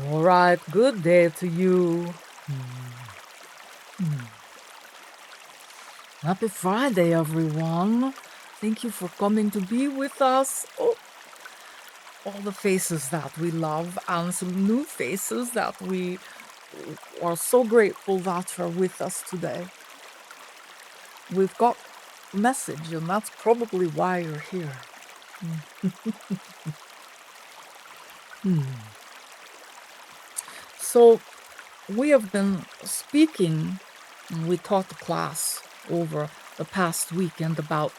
All right, good day to you. Hmm. Happy Friday, everyone. Thank you for coming to be with us. Oh, all the faces that we love and some new faces that we are so grateful that are with us today. We've got a message, and that's probably why you're here. Hmm. So, we have been speaking, and we taught the class over the past weekend about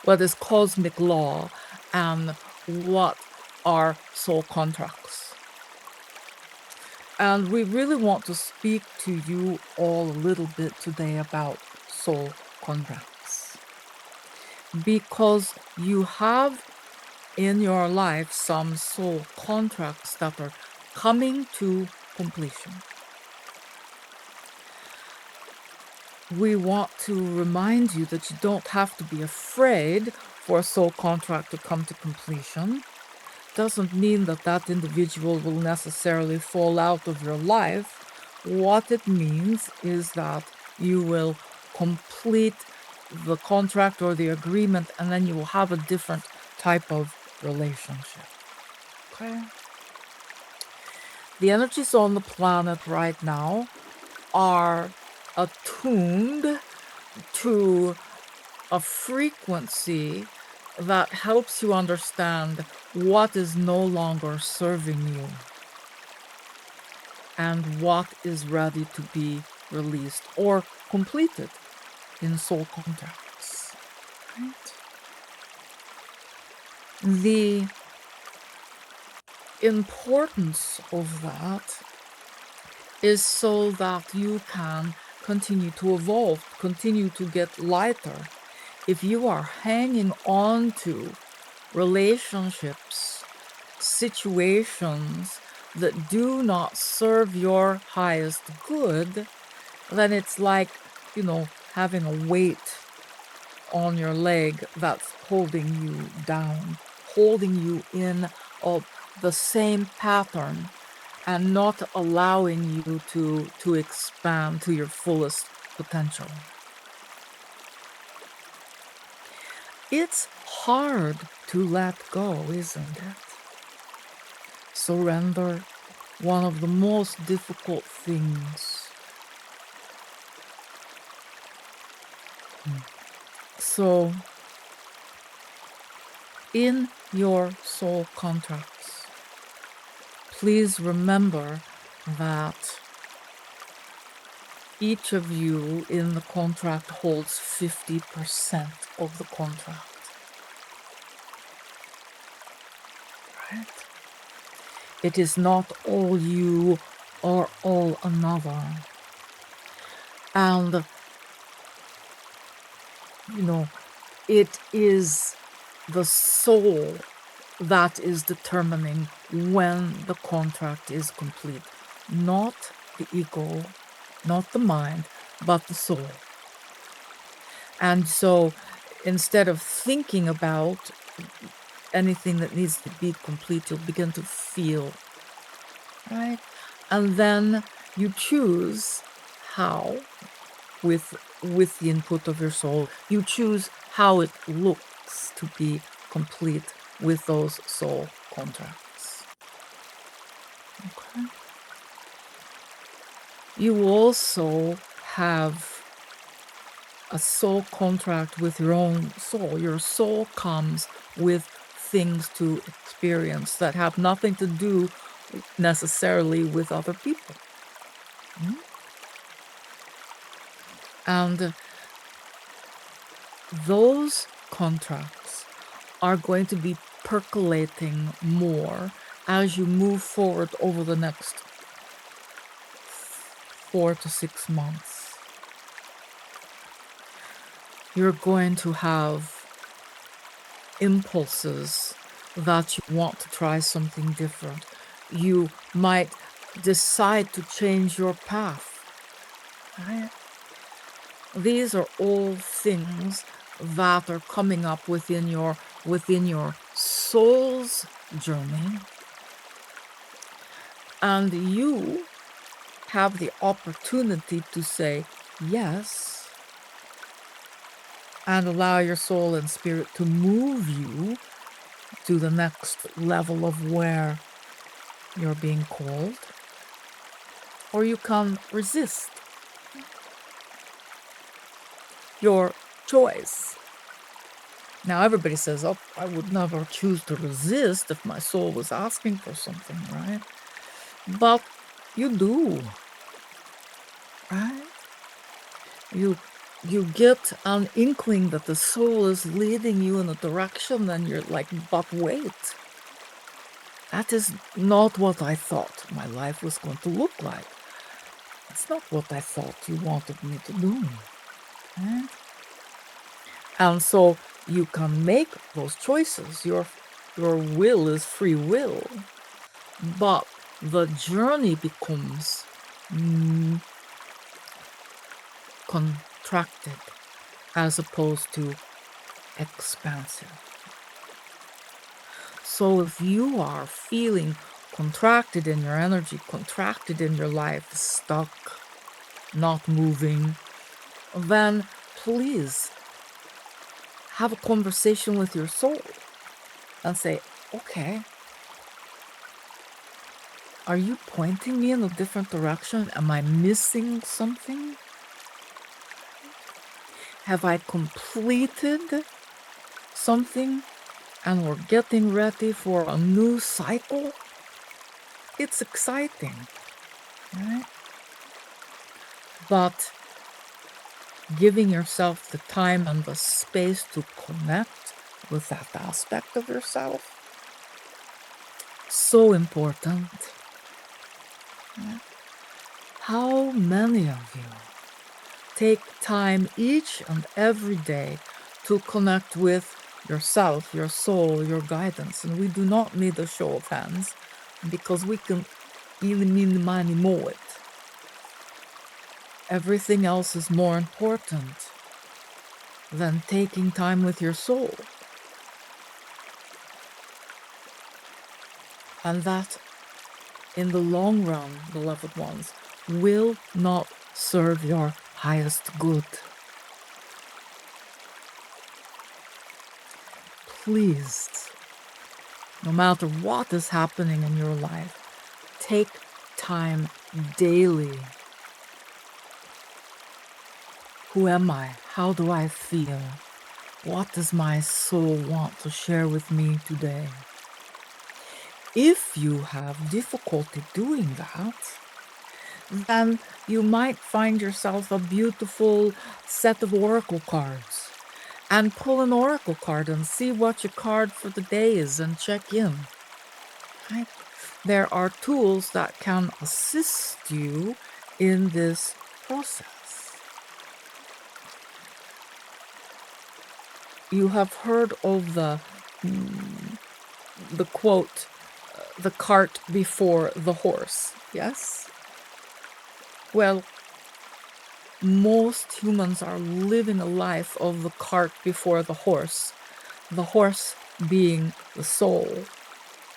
what is cosmic law and what are soul contracts. And we really want to speak to you all a little bit today about soul contracts. Because you have in your life some soul contracts that are coming to completion. We want to remind you that you don't have to be afraid for a soul contract to come to completion. Doesn't mean that that individual will necessarily fall out of your life. What it means is that you will complete the contract or the agreement, and then you will have a different type of relationship. Okay? The energies on the planet right now are attuned to a frequency that helps you understand what is no longer serving you and what is ready to be released or completed in soul contracts. Right? The importance of that is so that you can continue to evolve, continue to get lighter. If you are hanging on to relationships, situations that do not serve your highest good, then it's like, having a weight on your leg that's holding you down, holding you in the same pattern and not allowing you to expand to your fullest potential. It's hard to let go, isn't it? Surrender, one of the most difficult things. So, in your soul contracts, please remember that each of you in the contract holds 50% of the contract. Right? It is not all you or all another. And, it is the soul that is determining when the contract is complete. Not the ego, not the mind, but the soul. And so instead of thinking about anything that needs to be complete, you'll begin to feel, right? And then you choose how, with the input of your soul, you choose how it looks to be complete with those soul contracts. Okay. You also have a soul contract with your own soul. Your soul comes with things to experience that have nothing to do necessarily with other people. And those contracts are going to be percolating more as you move forward over the next 4 to 6 months. You're going to have impulses that you want to try something different. You might decide to change your path. Right? These are all things that are coming up within your soul's journey. And you have the opportunity to say yes and allow your soul and spirit to move you to the next level of where you're being called, or you can resist. Your choice. Now, everybody says, oh, I would never choose to resist if my soul was asking for something, right? But you do, right? You get an inkling that the soul is leading you in a direction, and you're like, but wait, that is not what I thought my life was going to look like. It's not what I thought you wanted me to do, right? And so you can make those choices. Your will is free will, but the journey becomes contracted as opposed to expansive. So if you are feeling contracted in your energy, contracted in your life, stuck, not moving, then please have a conversation with your soul and say, okay, are you pointing me in a different direction? Am I missing something? Have I completed something and we're getting ready for a new cycle? It's exciting, right? But giving yourself the time and the space to connect with that aspect of yourself, so important. Right? How many of you take time each and every day to connect with yourself, your soul, your guidance? And we do not need a show of hands, because we can eeny, meeny, moe it. Everything else is more important than taking time with your soul. And that, in the long run, beloved ones, will not serve your highest good. Please, no matter what is happening in your life, take time daily. Who am I? How do I feel? What does my soul want to share with me today? If you have difficulty doing that, then you might find yourself a beautiful set of oracle cards and pull an oracle card and see what your card for the day is and check in. Right? There are tools that can assist you in this process. You have heard of the quote, the cart before the horse, yes? Well, most humans are living a life of the cart before the horse being the soul,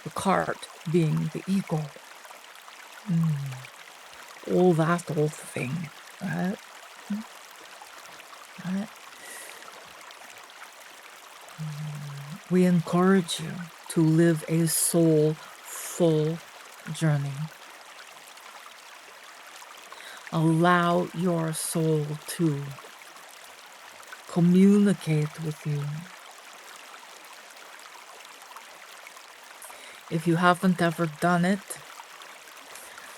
the cart being the ego. All that old thing, right? Right? We encourage you to live a soulful journey. Allow your soul to communicate with you. If you haven't ever done it,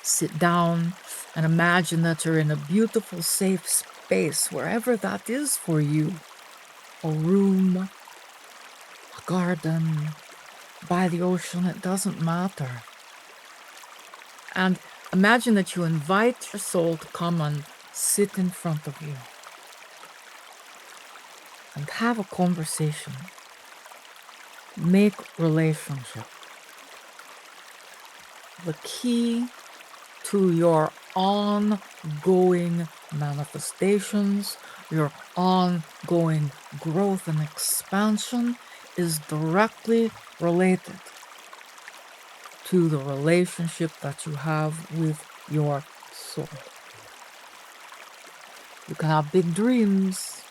sit down and imagine that you're in a beautiful, safe space, wherever that is for you. A room, a garden, by the ocean, it doesn't matter. And imagine that you invite your soul to come and sit in front of you and have a conversation. Make relationship. The key to your ongoing manifestations, your ongoing growth and expansion is directly related to the relationship that you have with your soul. You can have big dreams,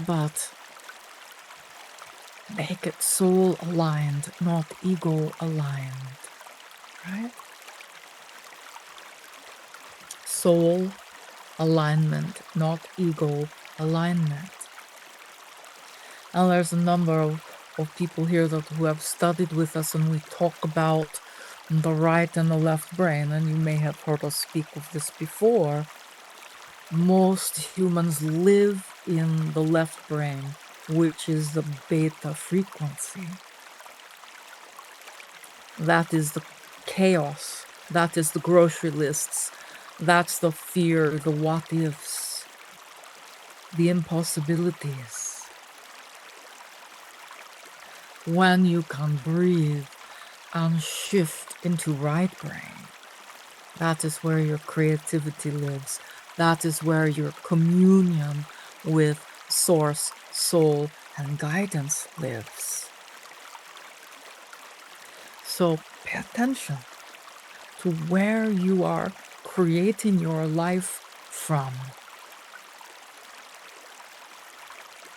but make it soul aligned, not ego aligned, right? Soul alignment, not ego alignment. And there's a number of people here who have studied with us, and we talk about the right and the left brain, and you may have heard us speak of this before. Most humans live in the left brain, which is the beta frequency. That is the chaos. That is the grocery lists. That's the fear, the what ifs, the impossibilities. When you can breathe and shift into right brain, that is where your creativity lives. That is where your communion with source, soul, and guidance lives. So pay attention to where you are creating your life from.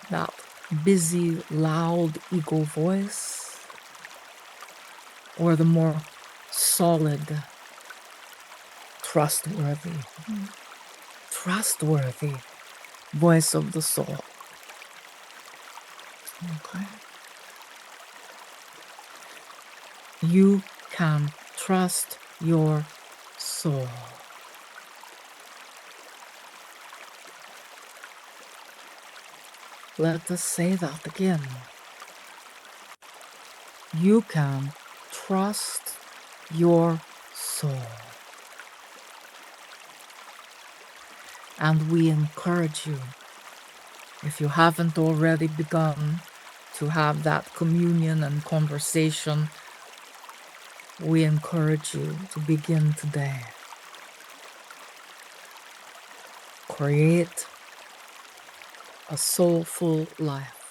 That busy, loud ego voice, or the more solid, trustworthy voice of the soul. Okay. You can trust your soul. Let us say that again. You can trust your soul. And we encourage you, if you haven't already begun to have that communion and conversation, we encourage you to begin today. Create a soulful life.